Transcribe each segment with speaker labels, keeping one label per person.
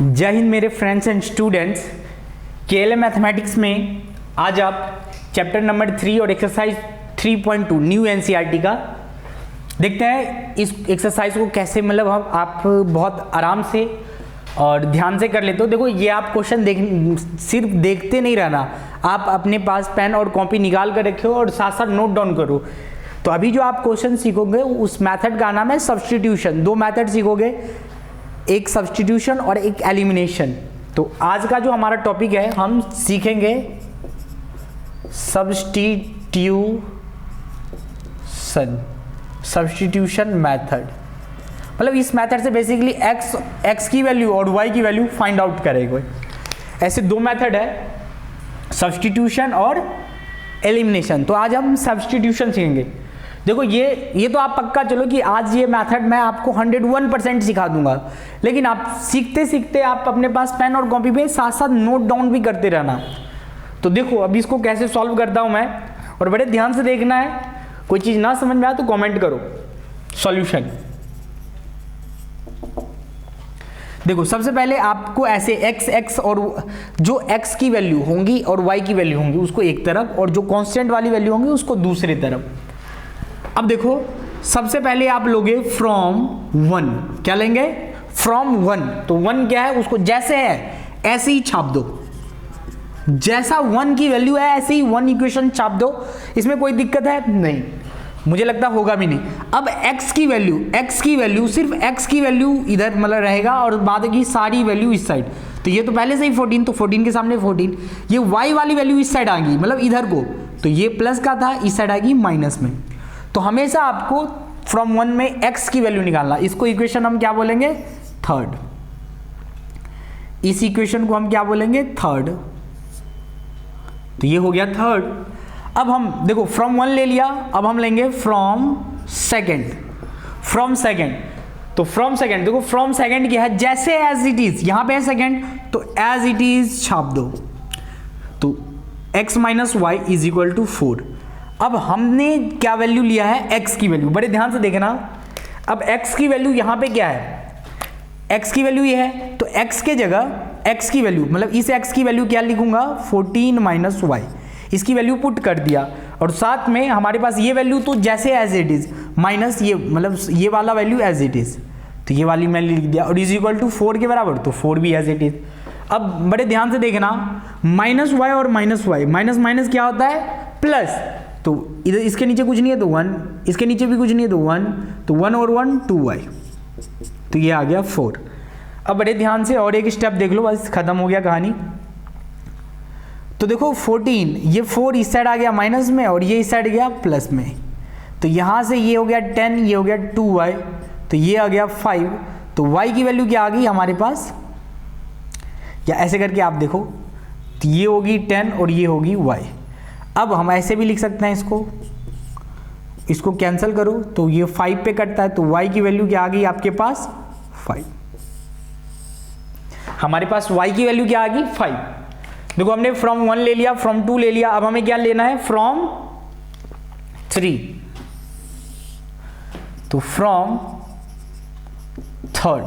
Speaker 1: जय हिंद मेरे friends and students. KLM mathematics में आज आप चैप्टर नंबर 3 और एक्सरसाइज 3.2 न्यू एनसीईआरटी का देखते हैं। इस एक्सरसाइज को कैसे मतलब आप बहुत आराम से और ध्यान से कर लेते हो। देखो ये आप क्वेश्चन सिर्फ देखते नहीं रहना, आप अपने पास पेन और कॉपी निकाल कर रखे हो और साथ साथ नोट डाउन करो। तो अभी जो आप क्वेश्चन सीखोगे उस मेथड का नाम है सब्स्टिट्यूशन। दो मेथड सीखोगे, एक सब्स्टिट्यूशन और एक एलिमिनेशन। तो आज का जो हमारा टॉपिक है हम सीखेंगे सब्स्टिट्यूशन मेथड। मतलब इस मेथड से बेसिकली x की वैल्यू और y की वैल्यू फाइंड आउट करेगा। ऐसे दो मेथड है, सब्स्टिट्यूशन और एलिमिनेशन। तो आज हम सब्स्टिट्यूशन सीखेंगे। देखो ये तो आप पक्का चलो कि आज ये मेथड मैं आपको 101% सिखा दूंगा, लेकिन आप सीखते सीखते आप अपने पास पेन और कॉपी पे साथ साथ नोट डाउन भी करते रहना। तो देखो अभी इसको कैसे सॉल्व करता हूं मैं, और बड़े ध्यान से देखना है। कोई चीज ना समझ में आए तो कमेंट करो। सॉल्यूशन देखो, सबसे पहले आपको ऐसे x और जो x की वैल्यू होंगी और y की वैल्यू होंगी उसको एक तरफ, और जो कांस्टेंट वाली वैल्यू होंगी उसको दूसरी तरफ। अब देखो सबसे पहले आप लोगे फ्रॉम 1। क्या लेंगे? फ्रॉम 1। तो 1 क्या है, उसको जैसे है ऐसे ही छाप दो। जैसा 1 की वैल्यू है ऐसे ही 1 इक्वेशन छाप दो। इसमें कोई दिक्कत है? नहीं, मुझे लगता होगा भी नहीं। अब x की वैल्यू सिर्फ x की वैल्यू इधर मतलब रहेगा और बाद की सारी वैल्यू इस साइड। तो ये तो पहले से ही 14, तो 14 के सामने 14। ये y वाली वैल्यू इस साइड आ गई, मतलब इधर को। तो ये प्लस का था, इस साइड आएगी माइनस में। तो हमेशा आपको फ्रॉम 1 में x की वैल्यू निकालना। इसको इक्वेशन हम क्या बोलेंगे? थर्ड। इस इक्वेशन को हम क्या बोलेंगे? थर्ड। तो ये हो गया थर्ड। अब हम देखो फ्रॉम 1 ले लिया, अब हम लेंगे फ्रॉम सेकेंड। तो फ्रॉम सेकेंड देखो, फ्रॉम सेकेंड क्या है? जैसे एज इट इज, यहां पे है सेकेंड तो एज इट इज छाप दो। तो x minus y is equal to 4। अब हमने क्या वैल्यू लिया है? x की वैल्यू। बड़े ध्यान से देखना। अब x की वैल्यू यहां पे क्या है? x की वैल्यू ये है, तो x के जगह x की वैल्यू मतलब इस x की वैल्यू क्या लिखूंगा? 14 माइनस वाई। इसकी वैल्यू पुट कर दिया, और साथ में हमारे पास ये वैल्यू तो जैसे एज इट इज माइनस ये मतलब ये वाला वैल्यू एज इट इज। तो ये वाली मैंने लिख दिया, और इज इक्वल टू 4 के बराबर, तो 4 भी एज इट इज। अब बड़े ध्यान से देखना, माइनस वाई और माइनस वाई, माइनस माइनस क्या होता है? प्लस। तो इधर इसके नीचे कुछ नहीं है तो 1, इसके नीचे भी कुछ नहीं है तो 1, तो 1 और 1 2y। तो ये आ गया 4। अब बड़े ध्यान से और एक स्टेप देख लो, बस खत्म हो गया कहानी। तो देखो 14, ये 4 इस साइड आ गया माइनस में और ये इस साइड गया प्लस में। तो यहां से ये हो गया 10, ये हो गया 2y, तो ये आ गया 5। तो y की वैल्यू क्या आ गई हमारे पास? या ऐसे करके आप देखो, तो ये होगी 10 और ये होगी y। अब हम ऐसे भी लिख सकते हैं, इसको कैंसिल करो तो ये 5 पे कटता है, तो y की वैल्यू क्या आ गई आपके पास? 5। हमारे पास y की वैल्यू क्या आ गई? 5। देखो हमने फ्रॉम 1 ले लिया, फ्रॉम 2 ले लिया, अब हमें क्या लेना है? फ्रॉम 3। तो फ्रॉम थर्ड।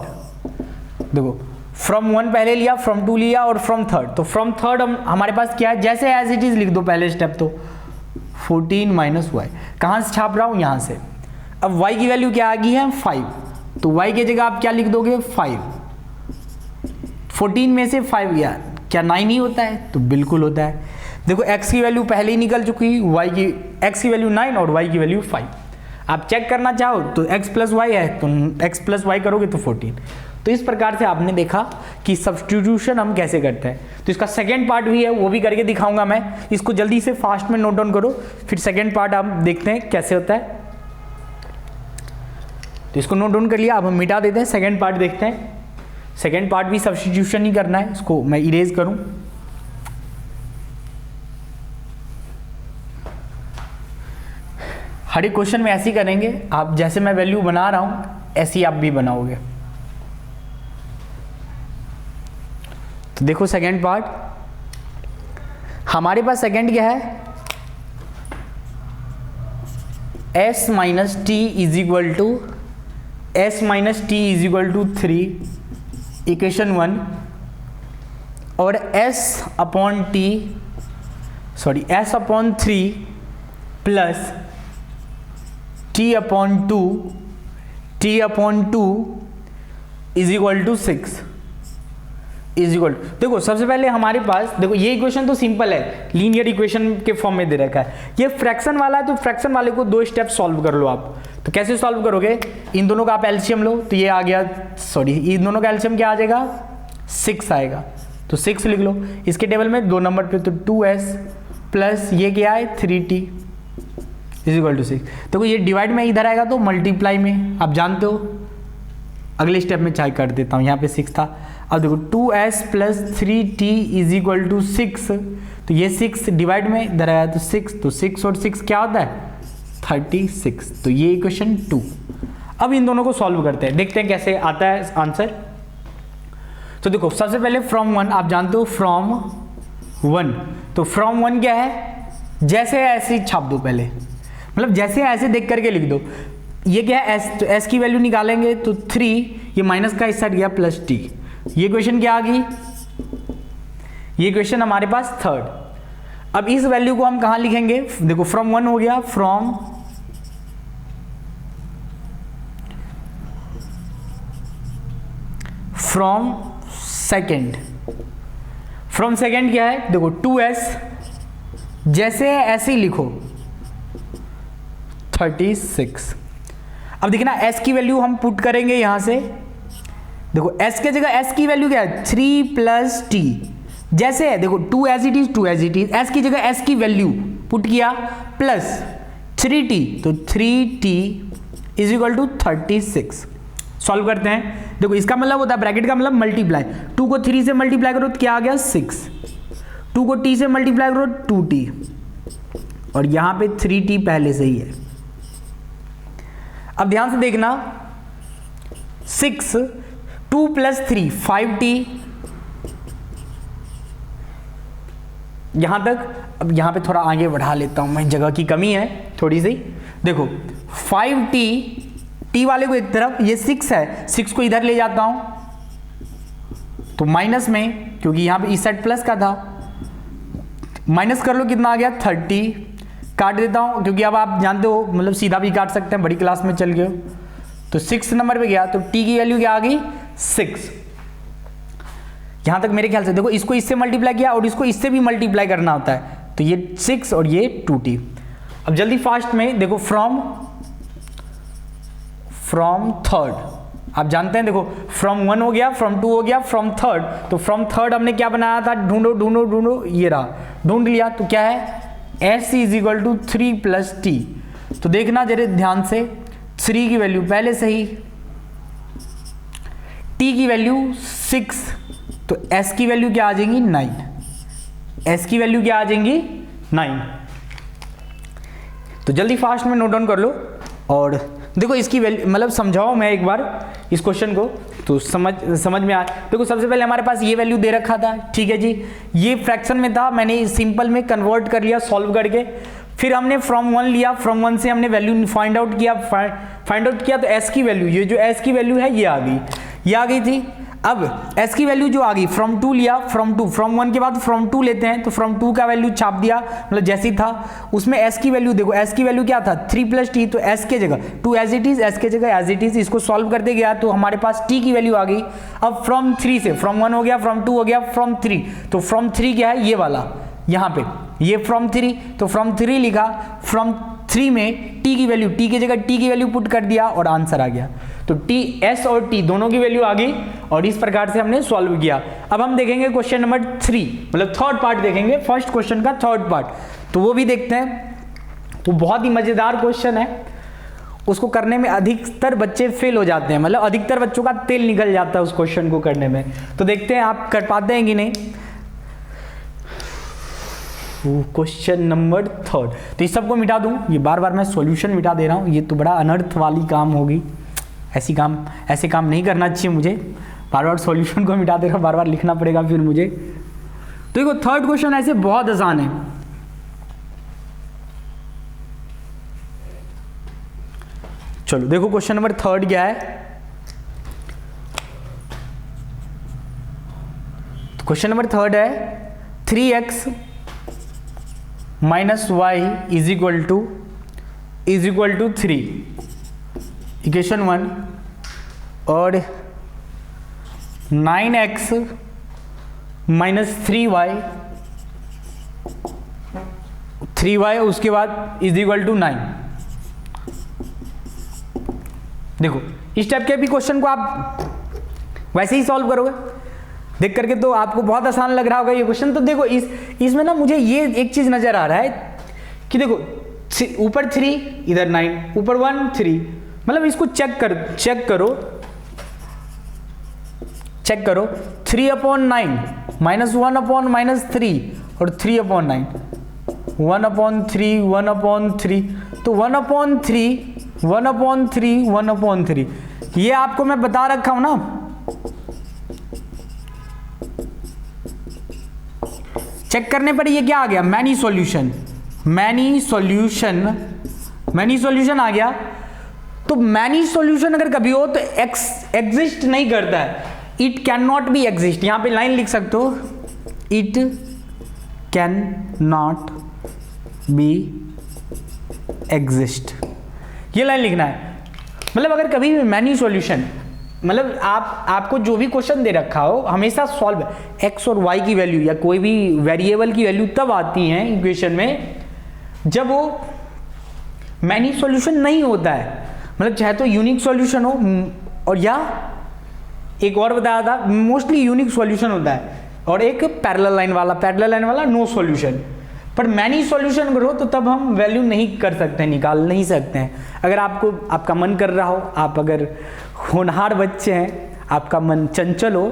Speaker 1: देखो फ्रॉम 1 पहले लिया, फ्रॉम 2 लिया और फ्रॉम थर्ड। तो फ्रॉम थर्ड हमारे पास क्या है? जैसे एज इट इज लिख दो पहले स्टेप। तो 14 माइनस वाई, कहां से छाप रहा हूं? यहां से। अब y की वैल्यू क्या आ गई है? 5। तो y की जगह आप क्या लिख दोगे? 5। 14 में से 5 गया, क्या 9 ही होता है? तो बिल्कुल होता है। देखो x की वैल्यू पहले ही निकल चुकी, x की वैल्यू 9 और y की वैल्यू 5। आप चेक करना चाहो तो x प्लस वाई है, तो x प्लस वाई करोगे तो 14। तो इस प्रकार से आपने देखा कि सब्स्टिट्यूशन हम कैसे करते हैं। तो इसका सेकेंड पार्ट भी है, वो भी करके दिखाऊंगा मैं। इसको जल्दी से फास्ट में नोट डाउन करो, फिर सेकेंड पार्ट हम देखते हैं कैसे होता है। तो इसको नोट डाउन कर लिया, अब हम मिटा देते हैं, सेकेंड पार्ट देखते हैं। सेकेंड पार्ट भी सब्स्टिट्यूशन ही करना है। इसको मैं इरेज करूं, हर एक क्वेश्चन में ऐसे ही करेंगे। आप जैसे मैं वैल्यू बना रहा हूं ऐसे ही आप भी बनाओगे। तो देखो सेकेंड पार्ट, हमारे पास सेकेंड क्या है? s minus t is equal to 3 equation 1 और s upon 3 plus t upon 2 is equal to 6 is equal. देखो सबसे पहले हमारे पास देखो ये इक्वेशन तो सिंपल है, लीनियर इक्वेशन के फॉर्म में दे रखा है। ये फ्रैक्शन वाला है तो फ्रैक्शन वाले को 2 स्टेप सॉल्व कर लो आप। तो कैसे सॉल्व करोगे, इन दोनों का आप एलसीएम लो, तो ये आ गया, इन दोनों का एलसीएम क्या आ जाएगा, 6 आएगा, तो 6 लिख लो। इसके टेबल में 2 नंबर पे, तो 2s प्लस ये क्या है 3t इज इक्वल टू 6। देखो ये डिवाइड में इधर आएगा तो मल्टीप्लाई में, आप जानते हो, अगले स्टेप में चाहे कर देता हूँ, यहाँ पे 6 था। अब देखो 2s plus 3t is equal to 6, तो ये 6 डिवाइड में इधर आया तो 6, तो 6 और 6 क्या होता है 36, तो ये इक्वेशन 2। अब इन दोनों को सॉल्व करते हैं, देखते हैं कैसे आता है आंसर। तो देखो सबसे पहले फ्रॉम 1, आप जानते हो फ्रॉम 1, तो फ्रॉम 1 क्या है, जैसे ऐसे छाप दो पहले, मतलब जैसे ऐसे देख करके लिख दो। ये क्या है s, तो s की वैल्यू निकालेंगे तो 3, ये माइनस का इस साइड गया प्लस t, ये क्वेश्चन क्या आ गई, ये क्वेश्चन हमारे पास 3rd। अब इस वैल्यू को हम कहां लिखेंगे, देखो फ्रॉम 1 हो गया, फ्रॉम सेकेंड क्या है, देखो 2s जैसे ऐसे ही लिखो 36। अब देखना s की वैल्यू हम पुट करेंगे यहां से, देखो s के जगह s की वैल्यू क्या है 3 प्लस t, जैसे है देखो 2 एज इट इज s की जगह s की वैल्यू पुट किया प्लस 3t, तो 3t is equal to 36। Solve करते हैं, देखो इसका मतलब होता है ब्रैकेट का मतलब मल्टीप्लाई, 2 को 3 से मल्टीप्लाई करो तो क्या आ गया 6, 2 को t से मल्टीप्लाई करो 2t, और यहां पे 3t पहले से ही है। अब ध्यान से देखना 6, 2 प्लस 3 5t, यहां तक। अब यहां पे थोड़ा आगे बढ़ा लेता हूं मैं, जगह की कमी है थोड़ी सी। देखो 5t, t वाले को एक तरफ, ये 6 है, 6 को इधर ले जाता हूं तो माइनस में, क्योंकि यहां पे इस साइड प्लस का था, माइनस कर लो कितना आ गया 30, काट देता हूं क्योंकि अब आप जानते हो मतलब सीधा भी काट सकते हैं, बड़ी क्लास में चल गए, तो 6 नंबर पे गया, तो t की वैल्यू क्या आ गई 6। यहां तक मेरे ख्याल से देखो इसको इससे मल्टीप्लाई किया और इसको इससे भी मल्टीप्लाई करना होता है, तो ये 6 और ये 2t। अब जल्दी फास्ट में देखो फ्रॉम 3rd, आप जानते हैं देखो फ्रॉम 1 हो गया, फ्रॉम 2 हो गया, फ्रॉम 3rd, तो फ्रॉम 3rd हमने क्या बनाया था, ढूंढो, ये रहा, ढूंढ लिया, तो क्या है s is equal to 3 plus t। तो देखना जरा ध्यान से, 3 की वैल्यू पहले से ही, t की वैल्यू 6, तो s की वैल्यू क्या आ जाएंगी 9, s की वैल्यू क्या आ जाएंगी 9। तो जल्दी फास्ट में नोट डाउन कर लो, और देखो इसकी वैल्यू मतलब समझाओ मैं एक बार इस क्वेश्चन को, तो समझ में आ। देखो सबसे पहले हमारे पास ये वैल्यू दे रखा था, ठीक है जी, ये फ्रैक्शन में था, मैंने सिंपल में कन्वर्ट कर लिया सॉल्व करके, फिर हमने फ्रॉम 1 लिया, फ्रॉम 1 से हमने वैल्यू फाइंड आउट किया, तो s की वैल्यू, ये जो s की वैल्यू है ये आ गई थी। अब s की वैल्यू जो आ गई फ्रॉम 2 लिया, फ्रॉम 1 के बाद फ्रॉम 2 लेते हैं, तो फ्रॉम 2 का वैल्यू छाप दिया, मतलब जैसी था उसमें s की वैल्यू, देखो s की वैल्यू क्या था 3 प्लस t, तो s के जगह 2 एज इट इज, s के जगह एज इट इज, इसको सॉल्व करते गया तो हमारे पास t की वैल्यू आ गई। अब फ्रॉम 3 से, फ्रॉम 1 हो गया, फ्रॉम 2 हो गया, फ्रॉम 3, तो फ्रॉम 3 क्या है ये वाला, यहाँ पे ये फ्रॉम 3, तो फ्रॉम 3 लिखा, फ्रॉम 3 में t की वैल्यू, t की जगह t की वैल्यू पुट कर दिया और आंसर आ गया, तो t, s और t दोनों की वैल्यू आ गई, और इस प्रकार से हमने सॉल्व किया। अब हम देखेंगे क्वेश्चन नंबर 3, मतलब 3rd पार्ट देखेंगे, फर्स्ट क्वेश्चन का 3rd पार्ट, तो वो भी देखते हैं। तो बहुत ही मजेदार क्वेश्चन है, उसको करने में अधिकतर बच्चे फेल हो जाते हैं, मतलब अधिकतर बच्चों का तेल निकल जाता है उस क्वेश्चन को करने में। तो देखते हैं आप कर पाते हैं कि नहीं। क्वेश्चन नंबर 3rd, तो इस सबको मिटा दूं, ये बार बार मैं सॉल्यूशन मिटा दे रहा हूं, ये तो बड़ा अनर्थ वाली काम होगी, ऐसे काम नहीं करना चाहिए मुझे, बार बार सॉल्यूशन को मिटा दे रहा हूं, बार बार लिखना पड़ेगा फिर मुझे। तो देखो 3rd क्वेश्चन ऐसे बहुत आसान है। चलो देखो क्वेश्चन नंबर 3rd क्या है। क्वेश्चन नंबर थर्ड है 3x minus y is equal to 3, equation 1, और 9x माइनस 3y उसके बाद इज इक्वल टू 9। देखो इस टाइप के भी क्वेश्चन को आप वैसे ही सॉल्व करोगे देख करके, तो आपको बहुत आसान लग रहा होगा ये क्वेश्चन। तो देखो इसमें ना मुझे ये एक चीज नजर आ रहा है कि देखो ऊपर 3 इधर 9, ऊपर 1 3, मतलब इसको चेक करो 3/9 माइनस 1/-3 और 3/9, 1/3 1/3, तो 1/3 ये आपको मैं बता रखा हूं ना। चेक करने पर ये क्या आ गया, मैनी सॉल्यूशन आ गया। तो मैनी सॉल्यूशन अगर कभी हो तो एग्जिस्ट नहीं करता है, it can not be exist. यहां पे लाइन लिख सकते हो, it can not be exist, ये लाइन लिखना है। मतलब अगर कभी भी मैनी सॉल्यूशन, मतलब आपको जो भी क्वेश्चन दे रखा हो हमेशा सॉल्व, एक्स और वाई की वैल्यू या कोई भी वेरिएबल की वैल्यू तब आती है इक्वेशन में जब वो मैनी सॉल्यूशन नहीं होता है। मतलब चाहे तो यूनिक सॉल्यूशन हो, और या एक और बताया था मोस्टली यूनिक सॉल्यूशन होता है, और एक पैरेलल लाइन वाला नो सॉल्यूशन। पर मैनी सॉल्यूशन करो तो तब हम वैल्यू नहीं कर सकते, निकाल नहीं सकते हैं। अगर आपका मन कर रहा हो, आप अगर होनहार बच्चे हैं, आपका मन चंचल हो,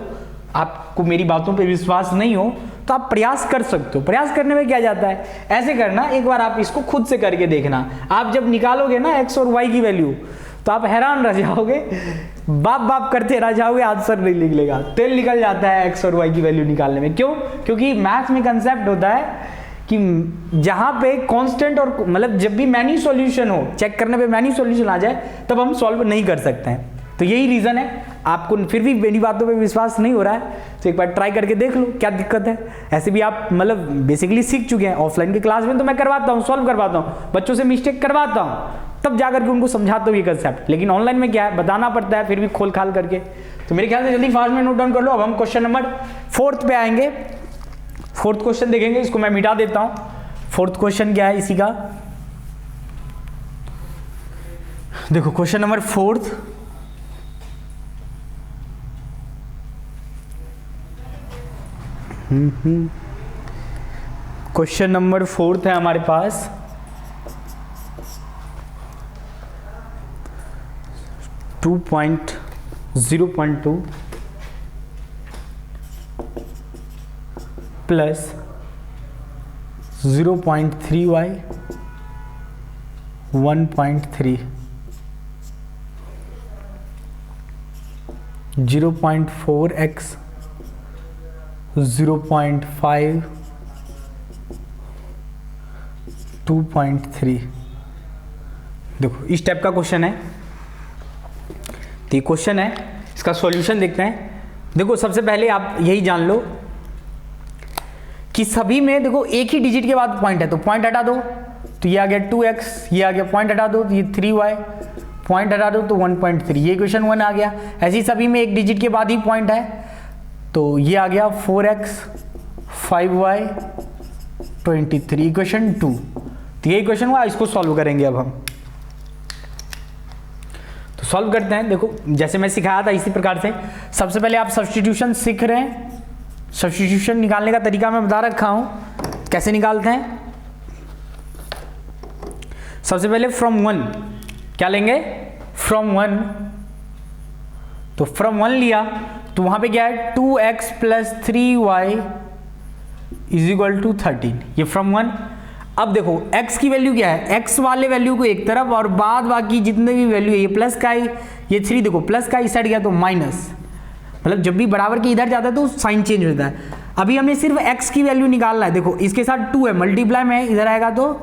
Speaker 1: आपको मेरी बातों पे विश्वास नहीं हो, तो आप प्रयास कर सकते हो। प्रयास करने में क्या जाता है, ऐसे करना, एक बार आप इसको खुद से करके देखना। आप जब निकालोगे ना एक्स और वाई की वैल्यू तो आप हैरान रह जाओगे, बाप करते रह जाओगे, आंसर नहीं निकलेगा, तेल निकल जाता है एक्स और वाई की वैल्यू निकालने में। क्यों? क्योंकि मैथ्स में कंसेप्ट होता है कि जहां पे कांस्टेंट और मतलब जब भी मैनी सॉल्यूशन हो, चेक करने पे मैनी सॉल्यूशन आ जाए तब हम सॉल्व नहीं कर सकते हैं। तो यही रीजन है। आपको फिर भी मेरी बातों पे विश्वास नहीं हो रहा है तो एक बार ट्राई करके देख लो क्या दिक्कत है। ऐसे भी आप मतलब बेसिकली सीख चुके हैं, ऑफलाइन की क्लास में तो मैं करवाता हूँ, सॉल्व करवाता हूँ, बच्चों से मिस्टेक करवाता हूँ, तब जाकर के उनको समझाता हूँ ये कंसेप्ट। लेकिन ऑनलाइन में क्या है, बताना पड़ता है फिर भी खोल खाल करके। तो मेरे ख्याल से जल्दी फास्ट में नोट डाउन कर लो। अब हम क्वेश्चन नंबर 4 पे आएंगे। 4th क्वेश्चन देखेंगे, इसको मैं मिटा देता हूं। 4th क्वेश्चन क्या है इसी का, देखो question number 4th, question number 4th है हमारे पास। To 0.2 plus 0.3y 1.3 0.4x 0.5 2.3। देखो इस टाइप का क्वेश्चन है। तो ये क्वेश्चन है, इसका सॉल्यूशन देखते हैं। देखो सबसे पहले आप यही जान लो कि सभी में देखो एक ही डिजिट के बाद पॉइंट है, तो पॉइंट हटा दो तो ये आ गया 2x, ये आ गया, पॉइंट हटा दो तो ये 3y, पॉइंट हटा दो तो 1.3, ये इक्वेशन 1 आ गया। ऐसे ही सभी में एक डिजिट के बाद ही पॉइंट है, तो ये आ गया 4x 5y 23, इक्वेशन 2। तो ये इक्वेशन हुआ, इसको सॉल्व करेंगे अब हम। तो सॉल्व करते हैं। देखो जैसे मैं सिखाया था इसी प्रकार से सबसे पहले आप सब्स्टिट्यूशन सीख रहे हैं। सब्स्टिट्यूशन निकालने का तरीका मैं बता रखा हूं, कैसे निकालते हैं। सबसे पहले फ्रॉम 1 क्या लेंगे, फ्रॉम 1, तो फ्रॉम 1 लिया तो वहां पे क्या है 2x plus 3y is equal to 13, ये फ्रॉम 1। अब देखो x की वैल्यू क्या है, x वाले वैल्यू को एक तरफ और बाद बाकी जितने भी वैल्यू है, ये प्लस का ही, ये 3 देखो प्लस का इस साइड गया तो माइनस, मतलब जब भी बराबर के इधर जाता है तो साइन चेंज होता है। अभी हमें सिर्फ x की वैल्यू निकालना है। देखो इसके साथ 2 है, मल्टीप्लाई में इधर आएगा तो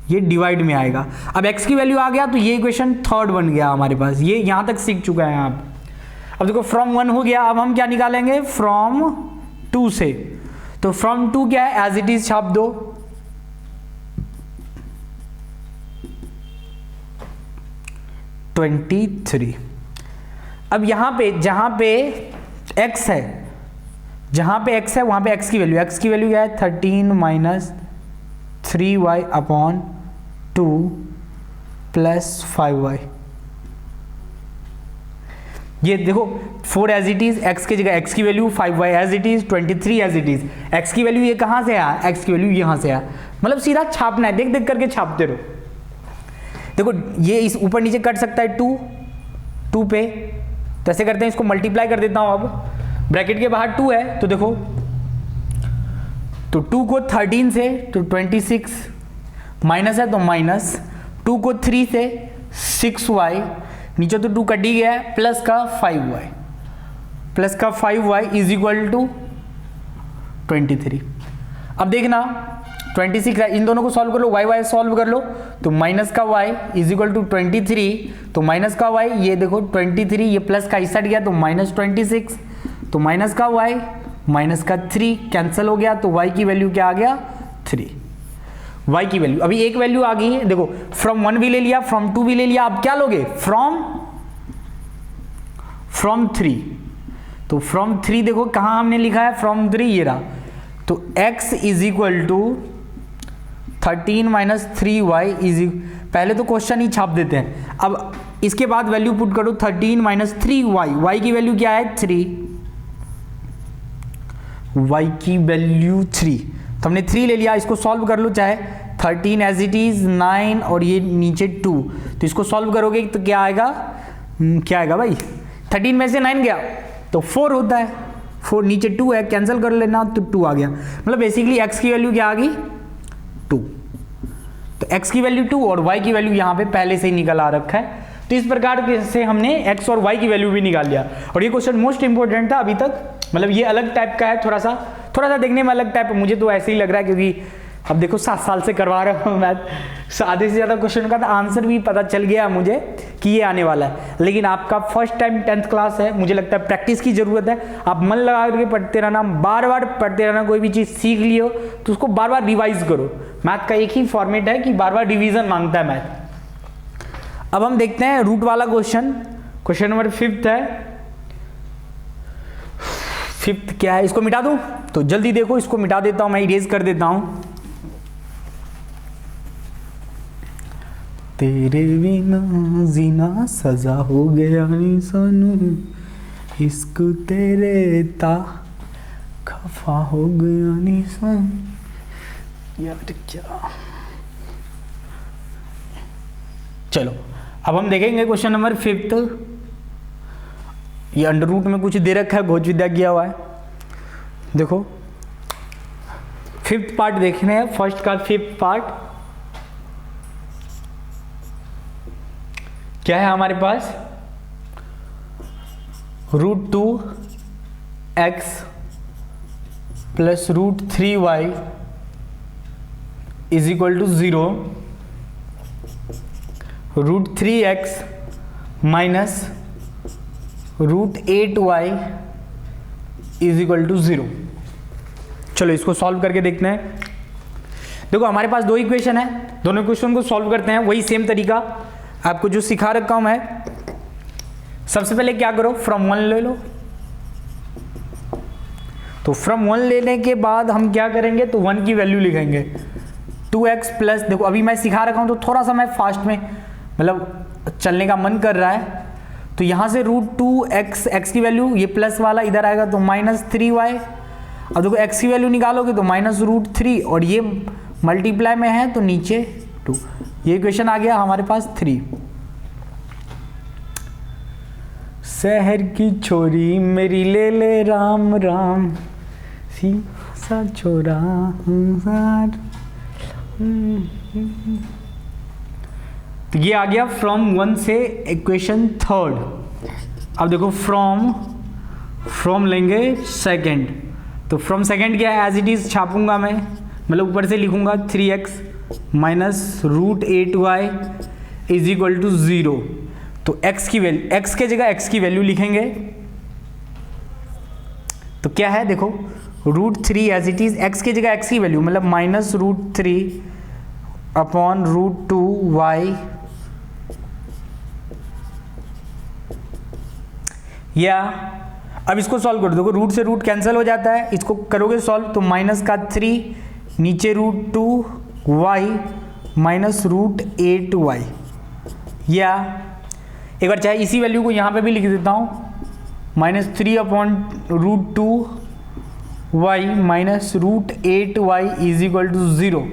Speaker 1: ये डिवाइड में आएगा। अब x की वैल्यू आ गया तो ये इक्वेशन 3rd बन गया हमारे पास। ये यहां तक सीख चुका है आप। अब देखो फ्रॉम 1 हो गया, अब हम क्या निकालेंगे, फ्रॉम 2 से, तो फ्रॉम 2 क्या है, एज इट इज छाप दो। (23). अब यहां पे जहां पे x है, जहां पे x है वहां पे x की वैल्यू क्या है, 13 minus 3y upon 2 plus 5y। ये देखो 4 एज इट इज, x की जगह x की value, 5y as it is, 23 as it is. x की वैल्यू ये कहां से आया, x की वैल्यू यहां से आया, मतलब सीधा छापना है, देख देख करके छापते रहो। देखो ये इस ऊपर नीचे कट सकता है 2 पे, तो ऐसे करते हैं, इसको मल्टीप्लाई कर देता हूं। अब ब्रैकेट के बाहर 2 है, तो देखो तो 2 को 13 से तो 26, माइनस है तो माइनस, 2 को 3 से 6y, नीचे तो 2 कट ही गया है, प्लस का 5y इज इक्वल टू 23। अब देखना 26 है, इन दोनों को सॉल्व कर लो, y सॉल्व कर लो, तो माइनस का y इज इक्वल टू 23, तो माइनस का y, ये देखो 23, ये प्लस का इस साइड गया तो -26, तो माइनस का y माइनस का 3 कैंसिल हो गया, तो y की वैल्यू क्या आ गया, 3। y की वैल्यू अभी एक वैल्यू आ गई है, देखो फ्रॉम 1 भी ले लिया, फ्रॉम 2 भी ले लिया, अब क्या लोगे, फ्रॉम 3। तो फ्रॉम 3 देखो कहां हमने लिखा है, फ्रॉम 3 ये रहा, तो x is equal to 13 minus 3y is, पहले तो क्वेश्चन ही छाप देते हैं, अब इसके बाद वैल्यू पुट करो 13 माइनस 3y, y की वैल्यू क्या है 3, y की वैल्यू 3, तो हमने 3 ले लिया, इसको सॉल्व कर लो, चाहे 13 एज इट इज 9 और ये नीचे 2, तो इसको सॉल्व करोगे तो क्या आएगा, भाई 13 में से 9 गया तो 4 होता है, 4 नीचे 2 है, कैंसिल कर लेना तो 2 आ गया, मतलब बेसिकली x की वैल्यू क्या आ गई 2, तो x की वैल्यू 2 और y की वैल्यू यहाँ पे पहले से ही निकल आ रखा है। तो इस प्रकार से हमने x और y की वैल्यू भी निकाल लिया, और ये क्वेश्चन मोस्ट इंपोर्टेंट था अभी तक, मतलब ये अलग टाइप का है, थोड़ा सा देखने में अलग टाइप है, मुझे तो ऐसे ही लग रहा है, क्योंकि अब देखो 7 साल से करवा रहा हूँ मैथ, आधे से ज़्यादा क्वेश्चन का आंसर भी पता चल गया मुझे कि ये आने वाला है, लेकिन आपका फर्स्ट टाइम 10th क्लास है, मुझे लगता है प्रैक्टिस की ज़रूरत है, आप मन लगा करके पढ़ते रहना, बार बार पढ़ते रहना, कोई भी चीज़ सीख लियो तो उसको बार बार रिवाइज करो, मैथ का एक ही फॉर्मेट है कि बार बार रिविजन मांगता है मैथ। अब हम देखते हैं रूट वाला क्वेश्चन नंबर 5 है, 5 क्या है, इसको मिटा दूं, तो जल्दी देखो, इसको मिटा देता हूं, मैं इरेज कर देता हूं। तेरे बिना जीना सजा हो गया नी सानू, इश्क तेरे ता खफा हो गया नी सानू, यार क्या। चलो अब हम देखेंगे क्वेश्चन नंबर 5। ये अंडर रूट में कुछ दे रखा है, भोज विद्या किया हुआ है, देखो 5th पार्ट देखने हैं, फर्स्ट का 5th पार्ट क्या है हमारे पास, √2x plus √3y is equal to 0, √3x minus √8y is equal to 0। चलो इसको सॉल्व करके देखते हैं। देखो हमारे पास 2 इक्वेशन है, दोनों इक्वेशन को सॉल्व करते हैं, वही सेम तरीका आपको जो सिखा रखा हूं मैं। सबसे पहले क्या करो, फ्रॉम 1 ले लो, तो फ्रॉम 1 लेने के बाद हम क्या करेंगे, तो 1 की वैल्यू लिखेंगे, 2x प्लस, देखो अभी मैं सिखा रखा हूं तो थोड़ा सा मैं फास्ट में मतलब चलने का मन कर रहा है, तो यहां से √2x, x की वैल्यू ये प्लस वाला इधर आएगा तो -3y, अब देखो x की वैल्यू निकालोगे तो -√3 और ये मल्टीप्लाई में है तो नीचे 2, ये इक्वेशन आ गया हमारे पास 3। शहर की छोरी मेरी ले ले राम राम, सी सा छोरा तो ये आ गया फ्रॉम 1 से इक्वेशन 3rd। अब देखो फ्रॉम लेंगे 2nd, तो फ्रॉम 2nd क्या है, एज इट इज छापूंगा मैं, मतलब ऊपर से लिखूंगा 3x minus √8y is equal to 0, तो x की वैल्यू, x के जगह x की वैल्यू लिखेंगे, तो क्या है देखो √3 एज इट इज, एक्स की जगह एक्स की वैल्यू मतलब -√3 अपॉन √2y, या अब इसको सॉल्व कर दो, रूट से रूट कैंसिल हो जाता है, इसको करोगे सॉल्व तो -3 नीचे √2y -√8y, या एक बार चाहे इसी वैल्यू को यहाँ पे भी लिख देता हूँ, -3 upon √2y -√8y is equal to 0।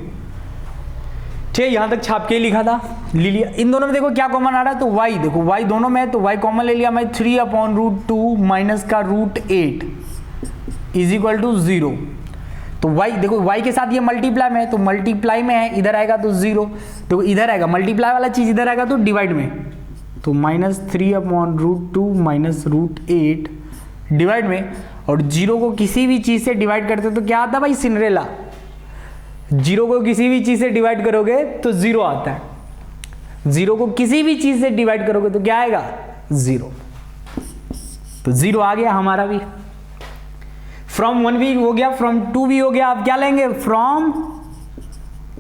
Speaker 1: ठीक है, यहाँ तक छाप के ही लिखा था, ले लिया। इन दोनों में देखो क्या कॉमन आ रहा है, तो y देखो y दोनों में है तो y कॉमन ले लिया मैं, 3 अपॉन √2 माइनस का √8 इज इक्वल टू 0। तो y देखो y के साथ ये मल्टीप्लाई में है तो मल्टीप्लाई में है, इधर आएगा तो 0, तो इधर आएगा मल्टीप्लाई वाला चीज, इधर आएगा तो डिवाइड में, तो -3 अपॉन √2 माइनस √8 डिवाइड में, और 0 को किसी भी चीज से डिवाइड करते तो क्या आता है भाई, सिंड्रेला। 0 को किसी भी चीज से डिवाइड करोगे तो 0 आता है, 0 को किसी भी चीज से डिवाइड करोगे तो क्या आएगा, 0। तो 0 आ गया हमारा भी। फ्रॉम 1 भी हो गया, फ्रॉम 2 भी हो गया, आप क्या लेंगे, फ्रॉम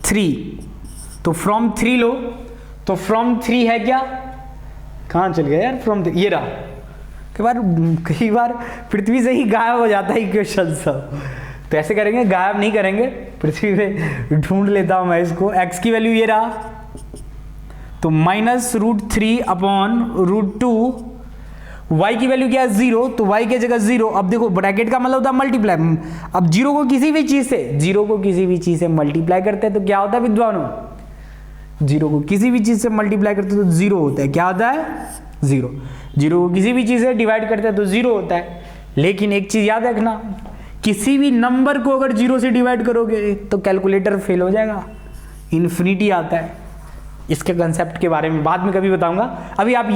Speaker 1: 3। तो फ्रॉम 3 लो, तो फ्रॉम 3 है क्या, कहां चल गया यार, फ्रॉम 3 ये रहा। कई बार पृथ्वी से ही गायब हो जाता है क्वेश्चन सब, तो ऐसे करेंगे, गायब नहीं करेंगे, पृथ्वी पे ढूंढ लेता हूं मैं इसको। x की वैल्यू ये रहा, तो -√3 अपॉन √2, y की वैल्यू क्या है 0, तो y की जगह 0। अब देखो ब्रैकेट का मतलब होता है मल्टीप्लाई, अब 0 को किसी भी चीज से मल्टीप्लाई करते हैं तो क्या होता है विद्वानों, 0 को किसी भी चीज से मल्टीप्लाई करते हैं तो 0 होता है, क्या होता है 0। 0 को किसी भी चीज से डिवाइड करते हैं तो 0 होता है। लेकिन एक चीज याद रखना, किसी भी नंबर को अगर 0 से डिवाइड करोगे तो कैलकुलेटर फेल हो जाएगा, इन्फिनिटी आता है। इसके कंसेप्ट के बारे में बाद में कभी बताऊंगा, अभी आप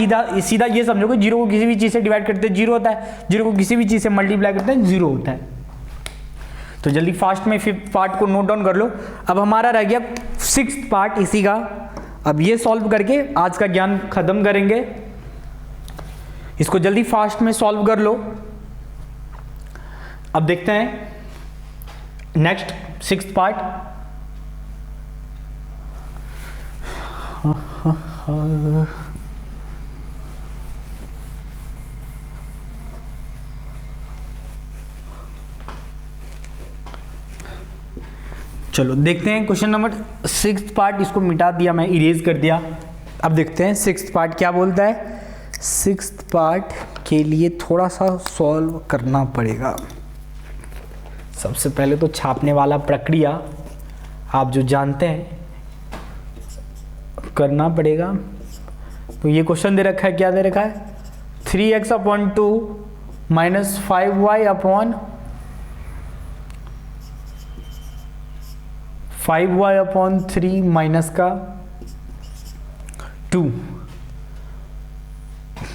Speaker 1: सीधा ये समझोगे 0 को किसी भी चीज से डिवाइड करते हैं 0 होता है, 0 को किसी भी चीज से मल्टीप्लाई करते हैं 0 होता है। तो जल्दी फास्ट में 5th पार्ट को नोट डाउन कर लो। अब हमारा रह गया 6th पार्ट इसी का, अब ये सॉल्व करके आज का ज्ञान खत्म करेंगे। इसको जल्दी फास्ट में सॉल्व कर लो। अब देखते हैं नेक्स्ट 6th पार्ट। चलो देखते हैं क्वेश्चन नंबर 6th पार्ट, इसको मिटा दिया मैं, इरेज कर दिया। अब देखते हैं 6th पार्ट क्या बोलता है। 6th पार्ट के लिए थोड़ा सा सॉल्व करना पड़ेगा। सबसे पहले तो छापने वाला प्रक्रिया आप जो जानते हैं करना पड़ेगा। तो ये क्वेश्चन दे रखा है, क्या दे रखा है, 3x upon 2 minus 5y upon 3 minus का 2।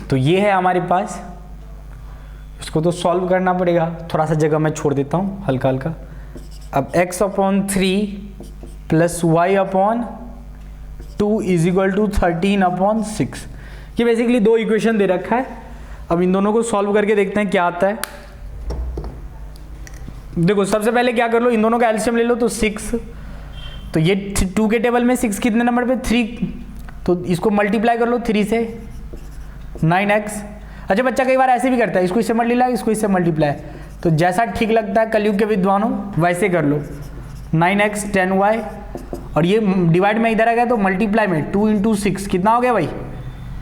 Speaker 1: तो ये है हमारे पास, इसको तो सॉल्व करना पड़ेगा। थोड़ा सा जगह मैं छोड़ देता हूँ हल्का हल्का। अब x upon 3 plus y upon 2 is equal to 13 upon 6। ये बेसिकली दो इक्वेशन दे रखा है। अब इन दोनों को सॉल्व करके देखते हैं क्या आता है। देखो सबसे पहले क्या कर लो, इन दोनों का एलसीएम ले लो, तो 6। तो ये 2 के टेबल में 6 कितने नंबर पे, 3, तो इसको मल्टीप्लाई कर लो 3 से, 9x। अच्छा बच्चा कई बार ऐसे भी करता है, इसको इससे मल्टीप्लाई, इसको इससे मल्टीप्लाई, तो जैसा ठीक लगता है कलयुग के विद्वानों वैसे कर लो। 9x 10y, और ये डिवाइड में इधर आ गया तो मल्टीप्लाई में 2 इंटू 6 कितना हो गया भाई,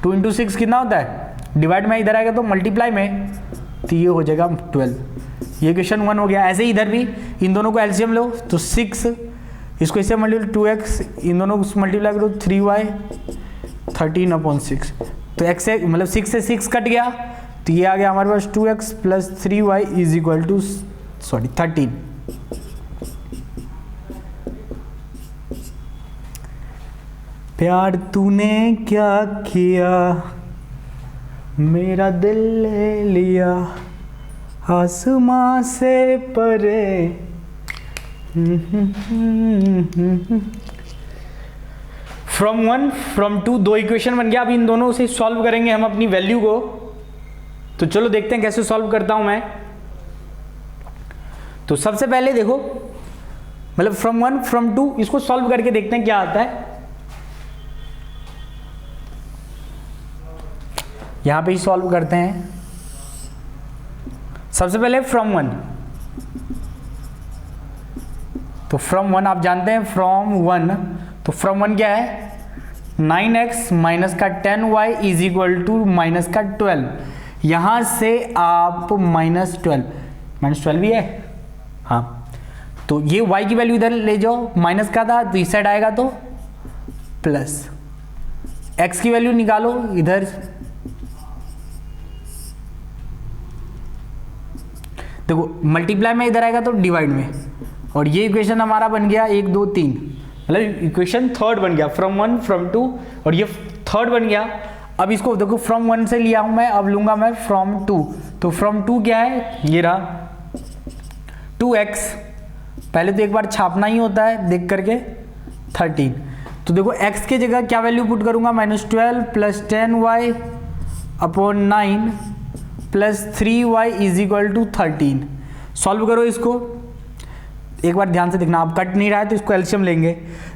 Speaker 1: 2 इंटू 6 कितना होता है, डिवाइड में इधर आ गया तो मल्टीप्लाई में, तो ये हो जाएगा 12। ये क्वेश्चन 1 हो गया। ऐसे ही इधर भी इन दोनों को एलसीएम लो, तो 6, इसको इससे मल्टीप्लाई 2x, इन दोनों को मल्टीप्लाई करो 3y 13 अपॉन 6। तो x से मतलब 6 से 6 कट गया, तो ये आ गया हमारे पास 2x plus 3y is equal to 13। प्यार तूने क्या किया, मेरा दिल ले लिया आसमां से परे। फ्रॉम 2 दो इक्वेशन बन गया। अब इन दोनों से सॉल्व करेंगे हम अपनी वैल्यू को। तो चलो देखते हैं कैसे सॉल्व करता हूं मैं। तो सबसे पहले देखो, मतलब फ्रॉम 1 फ्रॉम 2, इसको सॉल्व करके देखते हैं क्या आता है। यहां पे ही सॉल्व करते हैं। सबसे पहले फ्रॉम 1, तो फ्रॉम 1 आप जानते हैं फ्रॉम 1, तो फ्रॉम 1 क्या है 9x माइनस का 10y is equal to minus का 12। यहां से आप -12 भी है, हाँ, तो ये y की वैल्यू इधर ले जाओ, माइनस का था तो इस साइड आएगा तो प्लस, x की वैल्यू निकालो इधर, देखो मल्टीप्लाई में इधर आएगा तो डिवाइड में, और ये इक्वेशन हमारा बन गया 1 2 3, मतलब इक्वेशन थर्ड बन गया फ्रॉम 1 फ्रॉम 2, और ये थर्ड बन गया। अब इसको देखो फ्रॉम 1 से लिया हूं मैं, अब लूंगा मैं फ्रॉम 2, तो फ्रॉम 2 क्या है, ये रहा 2x, पहले तो एक बार छापना ही होता है देख करके 13, तो देखो x के जगह क्या वैल्यू पुट करूंगा -12 plus 10y upon 9 plus 3y is equal to 13। Solve करो इसको, एक बार ध्यान से देखना, आप कट नहीं रहा है तो इसको एलसीएम लेंगे,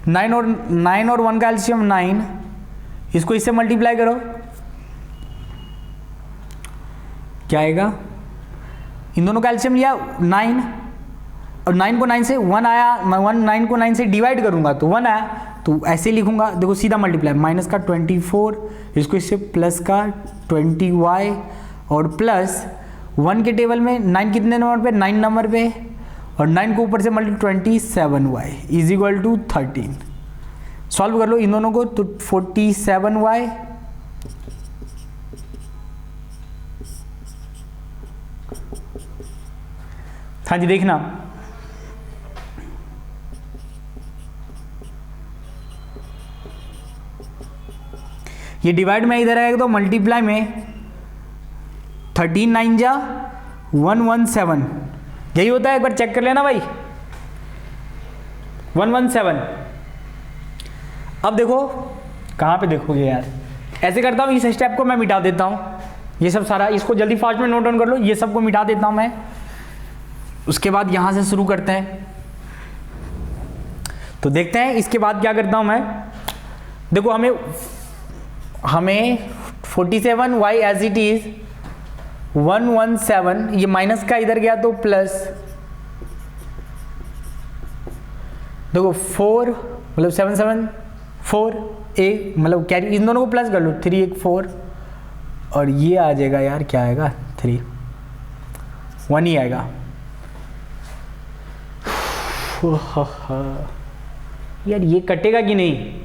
Speaker 1: 9 और 1 का एलसीएम 9, इसको इससे मल्टीप्लाई करो, क्या आएगा, इन दोनों का एलसीएम लिया 9, और 9 को 9 से 1 आया, मैं 9 को 9 से डिवाइड करूंगा तो 1 आया, तो ऐसे लिखूंगा, देखो सीधा मल्टीप्लाई, माइनस का 24, इसको इससे प्लस का 20y, और प्लस 1 के टेबल में 9 कितने नंबर पे, 9 नंबर पे, और 9 को ऊपर से multiply 27y is equal to 13। Solve कर लो इन दोनों को, तो 47y हाँ जी देखना, ये डिवाइड में इधर आएगा तो मल्टीप्लाई में 13 9 जा 117, यही होता है, एक बार चेक कर लेना भाई 117। अब देखो कहाँ पे देखोगे यार, ऐसे करता हूँ, इस स्टेप को मैं मिटा देता हूँ, ये सब सारा, इसको जल्दी फास्ट में नोट डाउन कर लो, ये सब को मिटा देता हूँ मैं, उसके बाद यहाँ से शुरू करते हैं। तो देखते हैं इसके बाद क्या करता हूँ मैं, देखो हमें 47y एज इट इज 117, ये माइनस का इधर गया तो प्लस, देखो 4 मतलब 7 7 4 एक, मतलब कैरी इन दोनों को प्लस कर लो, 3 1 4, और ये आ जाएगा यार, क्या आएगा 3 1 ही आएगा। यार ये कटेगा कि नहीं,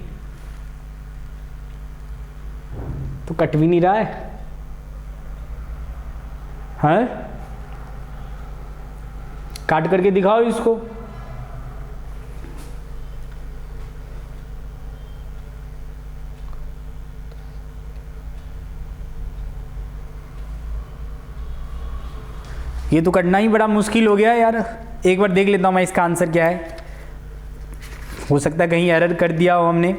Speaker 1: तो कट भी नहीं रहा है, हाँ काट करके दिखाओ इसको, ये तो कटना ही बड़ा मुश्किल हो गया यार। एक बार देख लेता हूँ मैं इसका आंसर क्या है, हो सकता है कहीं एरर कर दिया हो हमने।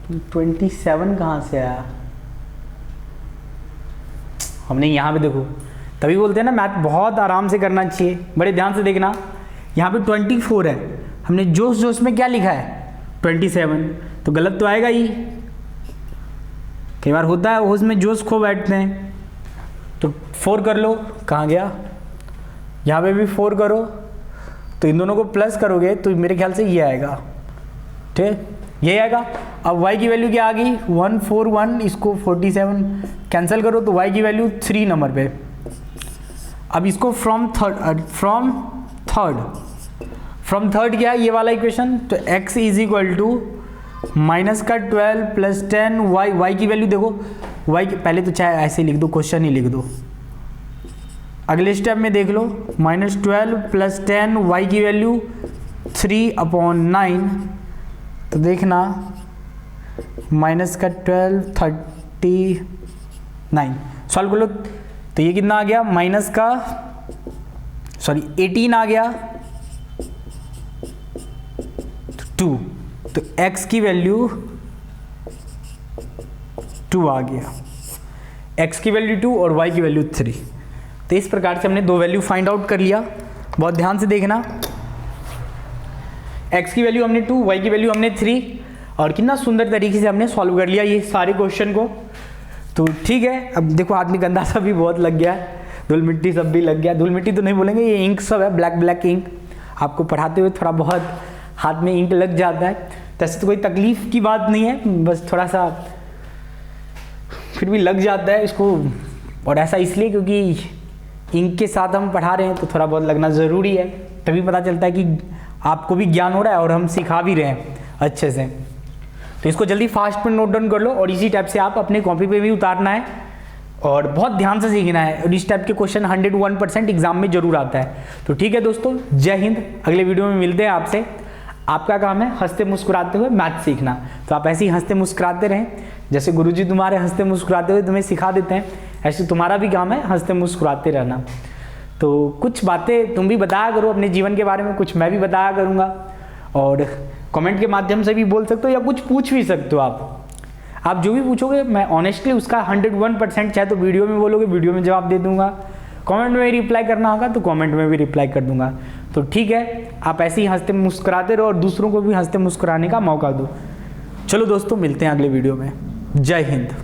Speaker 1: तो 27 कहाँ से आया, हमने यहाँ पे देखो, तभी बोलते हैं ना मैथ बहुत आराम से करना चाहिए, बड़े ध्यान से देखना। यहाँ पे 24 है, हमने जोश जोश में क्या लिखा है 27, तो गलत तो आएगा ही, कई बार होता है उसमें जोश खो बैठते हैं। तो 4 कर लो, कहाँ गया, यहाँ पे भी 4 करो, तो इन दोनों को प्लस करोगे तो मेरे ख्याल से ये आएगा, ठीक ये आएगा। अब y की वैल्यू क्या आ गई 141, इसको 47 कैंसिल करो तो y की वैल्यू 3 नंबर पे। अब इसको फ्रॉम थर्ड क्या है ये वाला इक्वेशन, तो x is equal to minus का 12 प्लस 10 y की वैल्यू देखो, y पहले तो चाहे ऐसे लिख दो, क्वेश्चन ही लिख दो, अगले स्टेप में देख लो -12 प्लस 10 y की वैल्यू 3/9, तो देखना माइनस का 12 39, सॉल्व कर लो, तो ये कितना आ गया माइनस का 18 आ गया 2, तो x की वैल्यू 2 आ गया, x की वैल्यू 2 और y की वैल्यू 3। तो इस प्रकार से हमने दो वैल्यू फाइंड आउट कर लिया। बहुत ध्यान से देखना, x की वैल्यू हमने 2, y की वैल्यू हमने 3, और कितना सुंदर तरीके से हमने सॉल्व कर लिया ये सारे क्वेश्चन को। तो ठीक है, अब देखो हाथ में गंदा सा भी बहुत लग गया है, धूल मिट्टी सब भी लग गया। धूल मिट्टी तो नहीं बोलेंगे, ये इंक सब है, ब्लैक ब्लैक इंक। आपको पढ़ाते हुए थोड़ा बहुत हाथ में इंक लग जाता है, वैसे तो कोई तकलीफ की बात नहीं है, बस थोड़ा सा फिर भी लग जाता है इसको। और ऐसा इसलिए क्योंकि इंक के साथ हम पढ़ा रहे हैं तो थोड़ा बहुत लगना ज़रूरी है, तभी पता चलता है कि आपको भी ज्ञान हो रहा है और हम सिखा भी रहे हैं अच्छे से। तो इसको जल्दी फास्ट में नोट डाउन कर लो, और इसी टाइप से आप अपने कॉपी पे भी उतारना है और बहुत ध्यान से सीखना है। और इस टाइप के क्वेश्चन 101% एग्जाम में जरूर आता है। तो ठीक है दोस्तों, जय हिंद। अगले वीडियो में मिलते हैं आपसे। आपका काम है हंसते मुस्कुराते हुए मैथ सीखना, तो आप ऐसे ही हंसते मुस्कुराते रहें, जैसे गुरुजी तुम्हारे हंसते मुस्कुराते हुए तुम्हें सिखा देते हैं, ऐसे तुम्हारा भी काम है हंसते मुस्कुराते रहना। तो कुछ बातें तुम भी बताया करो अपने जीवन के बारे में, कुछ मैं भी बताया करूँगा, और कमेंट के माध्यम से भी बोल सकते हो या कुछ पूछ भी सकते हो। आप जो भी पूछोगे मैं ऑनेस्टली उसका 101%, चाहे तो वीडियो में बोलोगे वीडियो में जवाब दे दूंगा, कमेंट में रिप्लाई करना होगा तो कमेंट में भी रिप्लाई कर दूंगा। तो ठीक है, आप ऐसे ही हंसते मुस्कुराते रहो और दूसरों को भी हंसते मुस्कुराने का मौका दो। चलो दोस्तों, मिलते हैं अगले वीडियो में। जय हिंद।